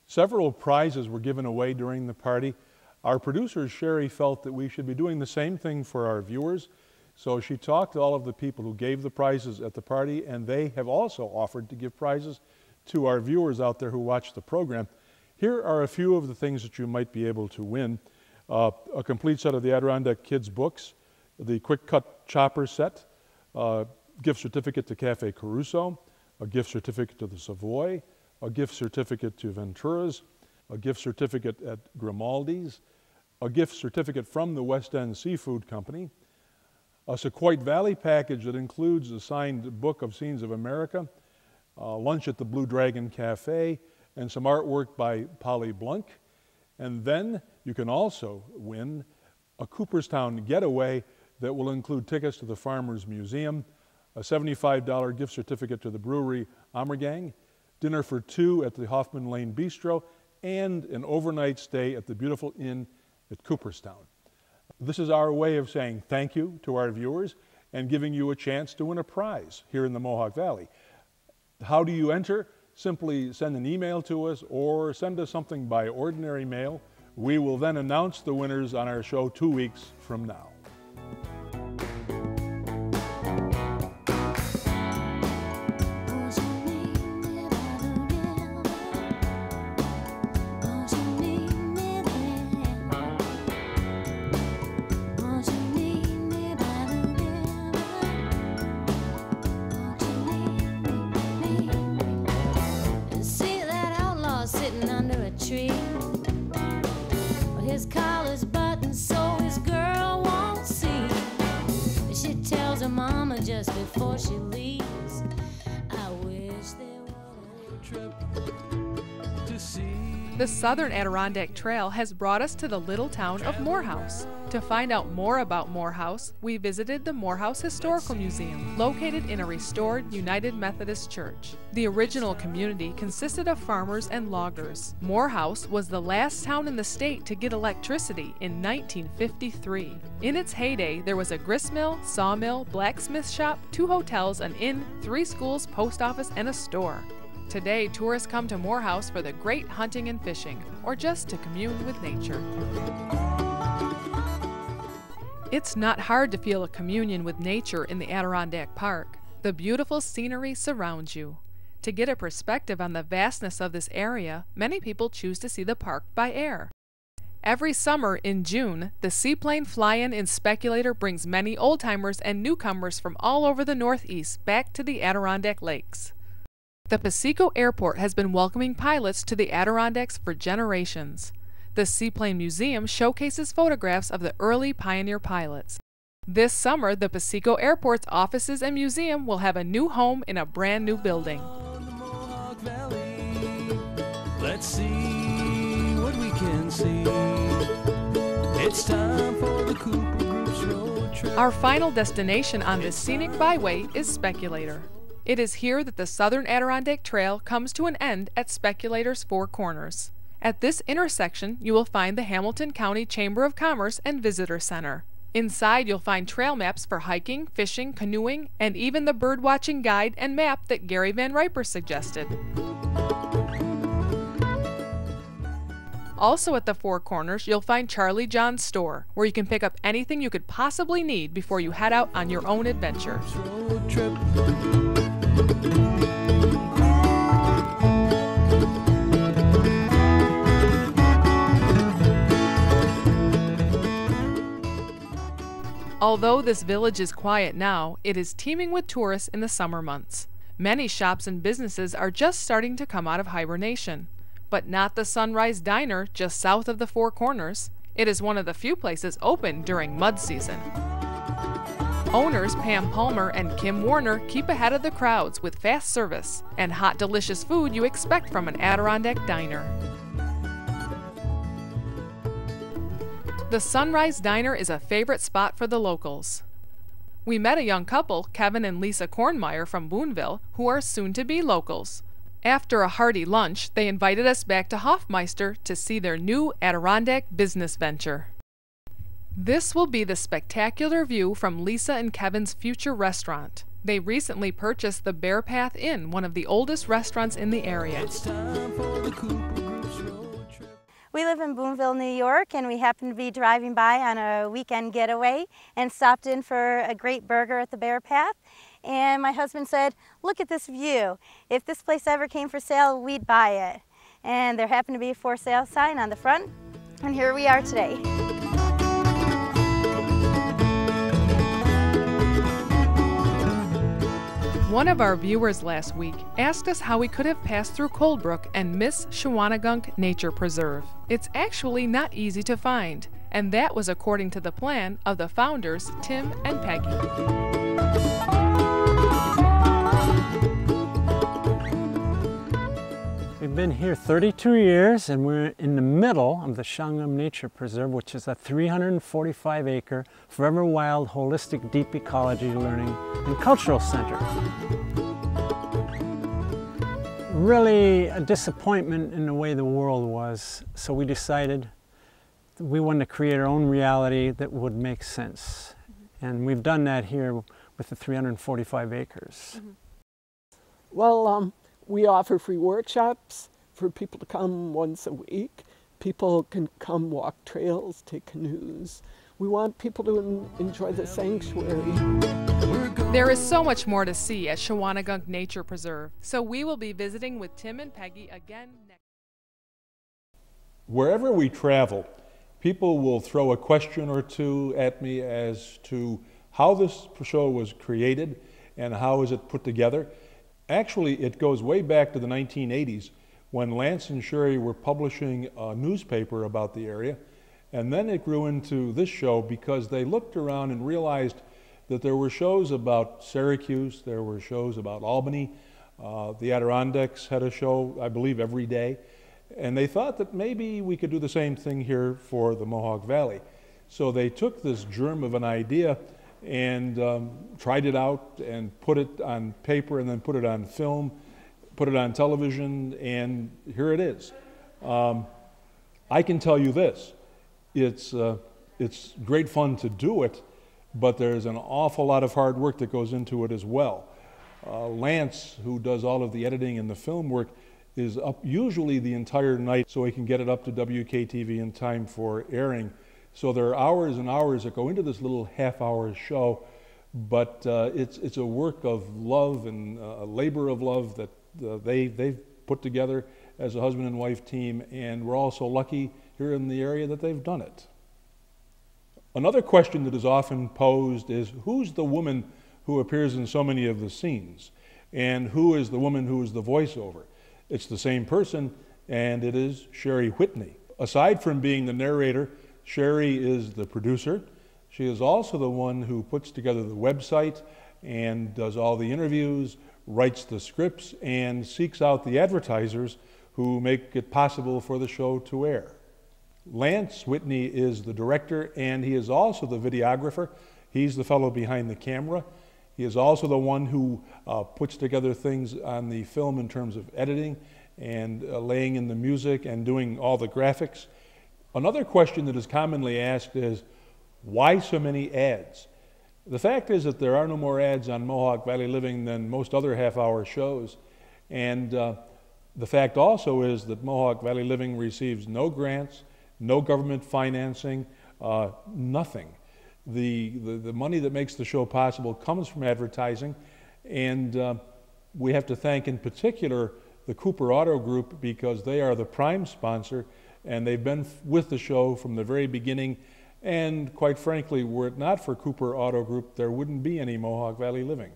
Several prizes were given away during the party. Our producer, Sherry, felt that we should be doing the same thing for our viewers. So she talked to all of the people who gave the prizes at the party, and they have also offered to give prizes to our viewers out there who watch the program. Here are a few of the things that you might be able to win. A complete set of the Adirondack Kids books, the Quick Cut Chopper set, gift certificate to Cafe Caruso, a gift certificate to the Savoy, a gift certificate to Ventura's, a gift certificate at Grimaldi's, a gift certificate from the West End Seafood Company, a Sequoia Valley package that includes a signed book of Scenes of America, lunch at the Blue Dragon Cafe, and some artwork by Polly Blunk. And then you can also win a Cooperstown getaway that will include tickets to the Farmers Museum, a $75 gift certificate to the brewery Ommegang, dinner for two at the Hoffman Lane Bistro, and an overnight stay at the beautiful inn at Cooperstown. This is our way of saying thank you to our viewers and giving you a chance to win a prize here in the Mohawk Valley. How do you enter? Simply send an email to us or send us something by ordinary mail. We will then announce the winners on our show 2 weeks from now. Sitting under a tree, his collar's buttoned so his girl won't see. She tells her mama just before she leaves, I wish there were a trip to see. The Southern Adirondack Trail has brought us to the little town of Morehouse. To find out more about Morehouse, we visited the Morehouse Historical Museum, located in a restored United Methodist Church. The original community consisted of farmers and loggers. Morehouse was the last town in the state to get electricity in 1953. In its heyday, there was a gristmill, sawmill, blacksmith shop, 2 hotels, an inn, 3 schools, post office, and a store. Today, tourists come to Morehouse for the great hunting and fishing, or just to commune with nature. It's not hard to feel a communion with nature in the Adirondack Park. The beautiful scenery surrounds you. To get a perspective on the vastness of this area, many people choose to see the park by air. Every summer in June, the seaplane fly-in in Speculator brings many old-timers and newcomers from all over the Northeast back to the Adirondack Lakes. The Piseco Airport has been welcoming pilots to the Adirondacks for generations. The Seaplane Museum showcases photographs of the early pioneer pilots. This summer, the Piseco Airport's offices and museum will have a new home in a brand new building. Let's see what we can see. It's time for the Cooper Group's road trip. Our final destination on this scenic byway is Speculator. It is here that the Southern Adirondack Trail comes to an end at Speculator's 4 Corners. At this intersection, you will find the Hamilton County Chamber of Commerce and Visitor Center. Inside, you'll find trail maps for hiking, fishing, canoeing, and even the birdwatching guide and map that Gary Van Riper suggested. Also at the 4 Corners, you'll find Charlie John's store, where you can pick up anything you could possibly need before you head out on your own adventure. Although this village is quiet now, it is teeming with tourists in the summer months. Many shops and businesses are just starting to come out of hibernation. But not the Sunrise Diner just south of the 4 Corners. It is one of the few places open during mud season. Owners Pam Palmer and Kim Warner keep ahead of the crowds with fast service and hot, delicious food you expect from an Adirondack diner. The Sunrise Diner is a favorite spot for the locals. We met a young couple, Kevin and Lisa Kornmeyer from Boonville, who are soon-to-be locals. After a hearty lunch, they invited us back to Hoffmeister to see their new Adirondack business venture. This will be the spectacular view from Lisa and Kevin's future restaurant. They recently purchased the Bear Path Inn, one of the oldest restaurants in the area. It's time for the Cooper Group's We live in Boonville, New York, and we happened to be driving by on a weekend getaway and stopped in for a great burger at the Bear Path. And my husband said, "Look at this view. If this place ever came for sale, we'd buy it." And there happened to be a for sale sign on the front, and here we are today. One of our viewers last week asked us how we could have passed through Coldbrook and miss Shawangunk Nature Preserve. It's actually not easy to find, and that was according to the plan of the founders, Tim and Peggy. We've been here 32 years, and we're in the middle of the Shawangunk Nature Preserve, which is a 345-acre, forever wild, holistic, deep ecology learning and cultural center. Really a disappointment in the way the world was, so we decided that we wanted to create our own reality that would make sense. And we've done that here with the 345 acres. Well, we offer free workshops for people to come once a week. People can come walk trails, take canoes. We want people to enjoy the sanctuary. There is so much more to see at Shawangunk Nature Preserve, so we will be visiting with Tim and Peggy again next. Wherever we travel, people will throw a question or two at me as to how this show was created and how is it put together. Actually, it goes way back to the 1980s when Lance and Sherry were publishing a newspaper about the area, and then it grew into this show because they looked around and realized that there were shows about Syracuse, there were shows about Albany, the Adirondacks had a show, I believe, every day, and they thought that maybe we could do the same thing here for the Mohawk Valley. So they took this germ of an idea and tried it out and put it on paper and then put it on film, put it on television, and here it is. I can tell you this, it's great fun to do it, but there's an awful lot of hard work that goes into it as well. Lance, who does all of the editing and the film work, is up usually the entire night so he can get it up to WKTV in time for airing. So there are hours and hours that go into this little half-hour show, but it's a work of love and a labor of love that they've put together as a husband and wife team, and we're also lucky here in the area that they've done it. Another question that is often posed is, who's the woman who appears in so many of the scenes? And who is the woman who is the voiceover? It's the same person, and it is Sherry Whitney. Aside from being the narrator, Sherry is the producer. She is also the one who puts together the website and does all the interviews, writes the scripts, and seeks out the advertisers who make it possible for the show to air. Lance Whitney is the director, and he is also the videographer. He's the fellow behind the camera. He is also the one who puts together things on the film in terms of editing and laying in the music and doing all the graphics. Another question that is commonly asked is, why so many ads? The fact is that there are no more ads on Mohawk Valley Living than most other half-hour shows. And the fact also is that Mohawk Valley Living receives no grants, no government financing, nothing. The money that makes the show possible comes from advertising, and we have to thank in particular the Cooper Auto Group because they are the prime sponsor, and they've been with the show from the very beginning. And quite frankly, were it not for Cooper Auto Group, there wouldn't be any Mohawk Valley Living.